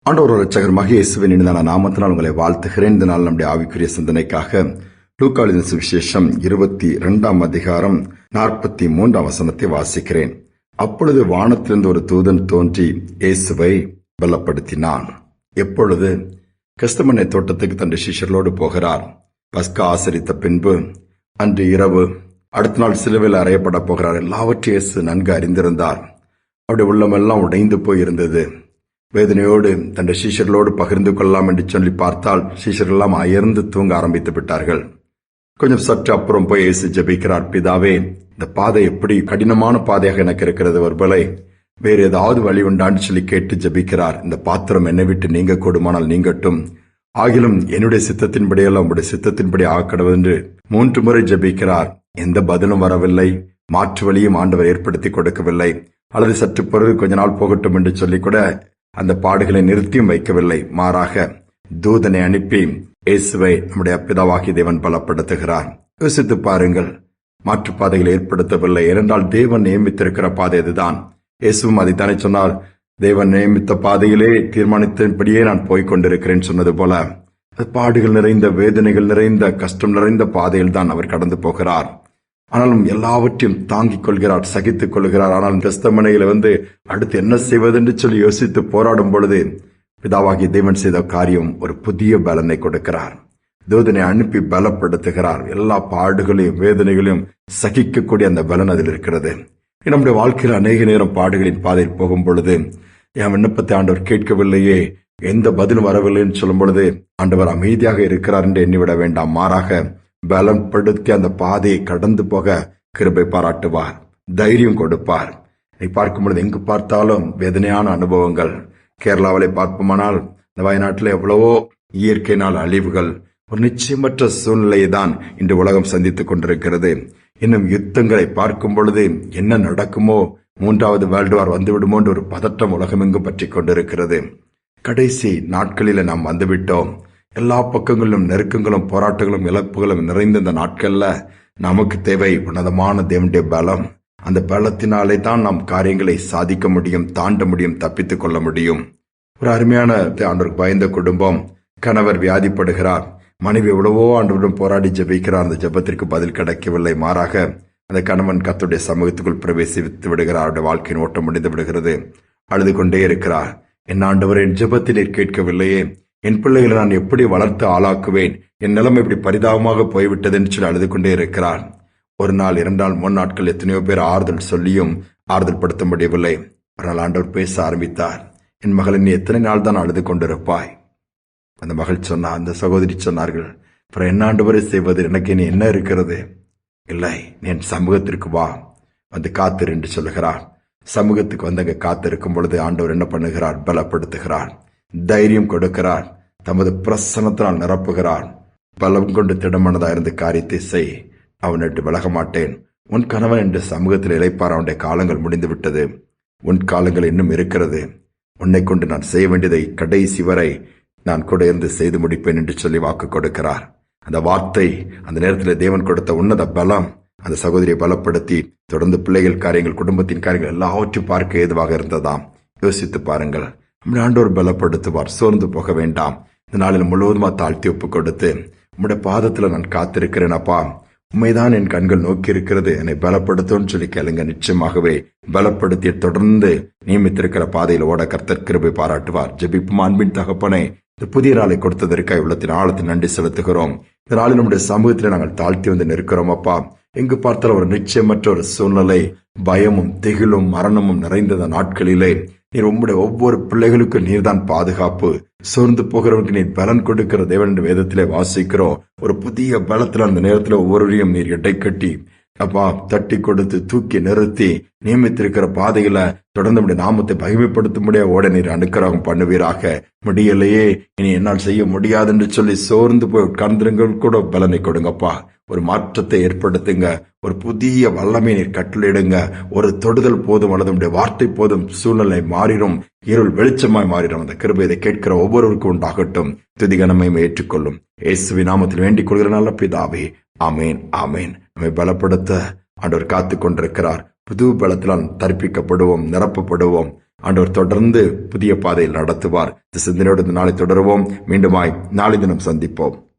ஆண்டவர் இரட்சகர் இயேசுவின் இனிதான நாமத்தினால் உங்களை வாழ்த்துகிறேன். இந்த நாள் நம்முடைய ஆவிக்குரிய சிந்தனைக்காக லூக்கா எழுதின சுவிசேஷம் 22 அதிகாரம் 43 வசனத்தை வாசிக்கிறேன். அப்பொழுது வானத்திலிருந்து ஒரு தூதன் தோன்றி இயேசுவை பலப்படுத்தினான். எப்பொழுது கெத்செமனே தோட்டத்துக்கு தன் சிஷ்யர்களோடு போகிறார். பஸ்கா ஆசரித்த பின்பு அன்று இரவு அடுத்த நாள் சிலுவையில் அறையப்பட போகிறார். எல்லாவற்றையும் இயேசு நன்கு அறிந்திருந்தார். அவருடைய உள்ளமெல்லாம் உடைந்து போயிருந்தது. வேதனையோடு தன் சீஷர்களோடு பகிர்ந்து கொள்ளலாம் என்று சொல்லி பார்த்தால் சீஷர்கள் எல்லாம் அயர்ந்து தூங்க ஆரம்பித்து விட்டார்கள். கொஞ்சம் சற்று அப்புறம் போய் இயேசு ஜெபிக்கிறார். பிதாவே, இந்த பாதை எப்படி கடினமான பாதையாக எனக்கு இருக்கிறது, ஒருவேளை வேறு ஏதாவது வழி உண்டான்னு சொல்லி கேட்டு ஜெபிக்கிறார். இந்த பாத்திரம் என்னை விட்டு நீங்க கூடுமானால் நீங்கட்டும், ஆகிலும் என்னுடைய சித்தத்தின்படியெல்லாம் உங்களுடைய சித்தத்தின்படி ஆக்கடவு என்று 3 முறை ஜெபிக்கிறார். எந்த பதிலும் வரவில்லை. மாற்று வழியும் ஆண்டவர் ஏற்படுத்தி கொடுக்கவில்லை. அல்லது சற்று பிறகு கொஞ்ச நாள் போகட்டும் என்று சொல்லி கூட அந்த பாடுகளை நிறுத்தியும் வைக்கவில்லை. மாறாக தூதனை அனுப்பி இயேசுவை நம்முடைய பிதாவாகிய தேவன் பலப்படுத்துகிறார். யோசித்து பாருங்கள், மாற்றுப்பாதைகளை ஏற்படுத்தவில்லை. ஏனென்றால் தேவன் நியமித்திருக்கிற பாதை அதுதான். இயேசுவும் அதைத்தானே சொன்னார். தேவன் நியமித்த பாதையிலே தீர்மானித்தபடியே நான் போய்கொண்டிருக்கிறேன் சொன்னது போல பாடுகள் நிறைந்த, வேதனைகள் நிறைந்த, கஷ்டம் நிறைந்த பாதையில் தான் அவர் கடந்து போகிறார். ஆனாலும் எல்லாவற்றையும் தாங்கிக் கொள்கிறார், சகித்துக் கொள்கிறார். ஆனால் கெத்செமனேயில அடுத்து என்ன செய்வதென்று சொல்லி யோசித்து போராடும் பொழுது பிதாவாகிய தேவன் செய்த காரியம் ஒரு புதிய பலனை கொடுக்கிறார். தூதனை அனுப்பி பலப்படுத்துகிறார். எல்லா பாடுகளையும் வேதனைகளையும் சகிக்கக்கூடிய அந்த பலன் அதில் இருக்கிறது. நம்முடைய வாழ்க்கையில் அநேக நேரம் பாடுகளின் பாதையில் போகும் பொழுது என் விண்ணப்பத்தை ஆண்டவர் கேட்கவில்லையே, எந்த பதிலும் வரவில்லைன்னு சொல்லும் பொழுது ஆண்டவர் அமைதியாக இருக்கிறார் என்று எண்ணிவிட வேண்டாம். மாறாக பலப்படுத்தி அந்த பாதையை கடந்து போக கிருபை பாராட்டுவார், தைரியம் கொடுப்பார். பார்க்கும் பொழுது எங்கு பார்த்தாலும் வேதனையான அனுபவங்கள். கேரளாவிலே பார்ப்போமானால் இந்த வயநாட்டில் எவ்வளவோ இயற்கையினால் அழிவுகள், ஒரு நிச்சயமற்ற சூழ்நிலையை தான் இன்று உலகம் சந்தித்துக் கொண்டிருக்கிறது. இன்னும் யுத்தங்களை பார்க்கும் பொழுது என்ன நடக்குமோ, 3வது வேர்ல்டு வார் வந்துவிடுமோ என்ற ஒரு பதற்றம் உலகமெங்கும் பற்றி கொண்டிருக்கிறது. கடைசி நாட்களில் நாம் வந்துவிட்டோம். எல்லா பக்கங்களிலும் நெருக்கங்களும் போராட்டங்களும் இழப்புகளும் நிறைந்த இந்த நாட்கள்ல நமக்கு தேவை உன்னதமான தேவனுடைய பலம். அந்த பலத்தினாலே தான் நாம் காரியங்களை சாதிக்க முடியும், தாண்ட முடியும், தப்பித்துக் கொள்ள முடியும். ஒரு அருமையான ஆண்டவருக்கு பயந்த குடும்பம். கணவர் வியாதிப்படுகிறார். மனைவி எவ்வளவோ ஆண்டவரிடம் போராடி ஜெபிக்கிறார். அந்த ஜெபத்திற்கு பதில் கிடைக்கவில்லை. மாறாக அந்த கணவன் கர்த்தருடைய சமூகத்துக்குள் பிரவேசித்து விடுகிறார். அவருடைய வாழ்க்கையின் ஓட்டம் முடிந்து விடுகிறது. அழுது கொண்டே இருக்கிறார். என் ஆண்டவர், என் ஜெபத்தை கேட்கவில்லையே, என் பிள்ளைகளை நான் எப்படி வளர்த்து ஆளாக்குவேன், என் நிலைமை இப்படி பரிதாபமாக போய்விட்டது என்று சொல்லி அழுது கொண்டே இருக்கிறார். 1 நாள் 2 நாள் 3 நாட்கள் எத்தனையோ பேர் ஆறுதல் சொல்லியும் ஆறுதல் படுத்த முடியவில்லை. ஒரு நாள் ஆண்டவர் பேச ஆரம்பித்தார். என் மகளை, நீ எத்தனை நாள் தான் அழுது கொண்டிருப்பாய்? அந்த மகள் சொன்னார், அந்த சகோதரி சொன்னார்கள், அப்புறம் என்ன ஆண்டவரை செய்வது, எனக்கு நீ என்ன இருக்கிறது? இல்லை, நீ என் சமூகத்திற்கு வா, வந்து காத்திரு என்று சொல்லுகிறார். சமூகத்துக்கு வந்து அங்கே காத்திருக்கும் பொழுது ஆண்டவர் என்ன பண்ணுகிறார்? பலப்படுத்துகிறார், தைரியம் கொடுக்கிறார், தமது பிரசன்னத்தினால் நிரப்புகிறார். பலம் கொண்டு திடமானதா இருந்த காரியத்தை செய், அவனிட்டு விலக மாட்டேன். உன் கணவன் என்ற சமூகத்தில் இழைப்பார். அவனுடைய காலங்கள் முடிந்து விட்டது, உன் காலங்கள் இன்னும் இருக்கிறது. உன்னை கொண்டு நான் செய்ய வேண்டியதை கடைசி வரை நான் கூட இருந்து செய்து முடிப்பேன் என்று சொல்லி வாக்கு கொடுக்கிறார். அந்த வார்த்தை, அந்த நேரத்தில் தேவன் கொடுத்த உன்னத பலம் அந்த சகோதரியை பலப்படுத்தி தொடர்ந்து பிள்ளைகள் காரியங்கள், குடும்பத்தின் காரியங்கள் எல்லாவற்றையும் பார்க்க ஏதுவாக இருந்ததாம். யோசித்து பாருங்கள். நம்முடைய ஆண்டவர் பலப்படுத்துவார். சோர்ந்து போக வேண்டாம். இந்த நாளில் முழுவதுமா தாழ்த்தி ஒப்பு கொடுத்து, உம்முடைய பாதத்துல நான் காத்திருக்கிறேன் அப்பா, உண்மைதான் என் கண்கள் நோக்கி இருக்கிறது, என்னை பலப்படுத்தும் சொல்லி கேளுங்க. நிச்சயமாகவே பலப்படுத்தி தொடர்ந்து நியமித்திருக்கிற பாதையில் ஓட கர்த்தர் கிருபை பாராட்டுவார். ஜெபிப்பும். அன்பின் தகப்பனே, இந்த புதிய நாளை கொடுத்ததற்காக உள்ளத்தின் ஆழத்தின் நன்றி செலுத்துகிறோம். இந்த நாளில் நம்முடைய சமூகத்தில் நாங்கள் தாழ்த்தி வந்து நிற்கிறோம் அப்பா. எங்கு பார்த்தாலும் ஒரு நிச்சயமற்ற ஒரு சூழ்நிலை, பயமும் திகிலும் மரணமும் நிறைந்த நாட்களிலே நீர் உம்முடைய ஒவ்வொரு பிள்ளைகளுக்கும் நீர்தான் பாதுகாப்பு. சோர்ந்து போகிறவருக்கு நீர் பலன் கொடுக்கிற தேவன் என்று வேதத்திலே வாசிக்கிறோம். ஒரு புதிய பலத்தில் அந்த நேரத்தில் ஒவ்வொருவரையும் நீர் இடை கட்டி அப்பா தட்டி கொடுத்து தூக்கி நிறுத்தி நியமித்திருக்கிற பாதையில தொடர்ந்து நம்முடைய நாமத்தை மகிமைப்படுத்தும்படியா ஓட நீர் அனுக்கிரகம் பண்ணுவீராக. முடியலையே, இனி என்னால் செய்ய முடியாது என்று சொல்லி சோர்ந்து போய் உட்கார்ந்திருங்கள் கூட பலனை கொடுங்கப்பா. ஒரு மாற்றத்தை ஏற்படுத்துங்க. ஒரு புதிய வல்லமை நீர் கட்டளையிடுங்க. ஒரு தொடுதல் போதும், அல்லது நம்முடைய வார்த்தை போதும், சூழ்நிலை மாறிடும், இருள் வெளிச்சமாய் மாறிடும். அந்த கிருபை இதை கேட்கிற ஒவ்வொருவருக்கும் உண்டாகட்டும். துதி கனமகிமை ஏற்றுக்கொள்ளும். இயேசுவின் நாமத்தில் வேண்டிக் கொள்கிற நல்ல பிதாவே, ஆமேன், ஆமேன். நம்மை பலப்படுத்த ஆண்டவர் காத்துக் கொண்டிருக்கிறார். புது பலத்தினால் தரிப்பிக்கப்படுவோம், நிரப்பப்படுவோம். ஆண்டவர் தொடர்ந்து புதிய பாதையில் நடத்துவார். இந்த சிந்தனையோடு இந்த நாளை தொடருவோம். மீண்டுமாய் நாளை தினம் சந்திப்போம்.